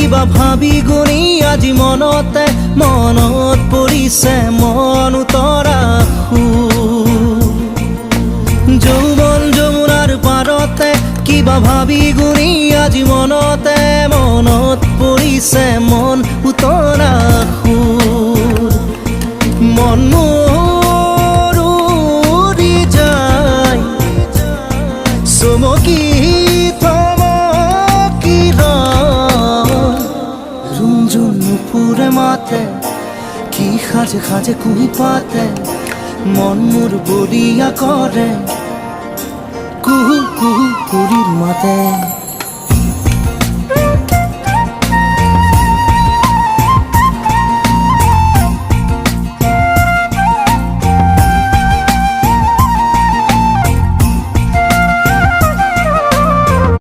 কিবা ভাবি গুণি আজি মনতে মনত পৰিছে মন উতৰা যৌৱন যমুনাৰ পাৰতে কিবা ভাবি গুণি আজি মনতে মনত পৰিছে মন উতৰা মন মোৰ উৰি যায় চমকি থমকি ৰুমঝুম নুপুৰে মাতে কি সাজে সাজে কুহি পাতে মন মোৰ বলিয়া কৰে কুহু কুহু কুলিৰ মাতে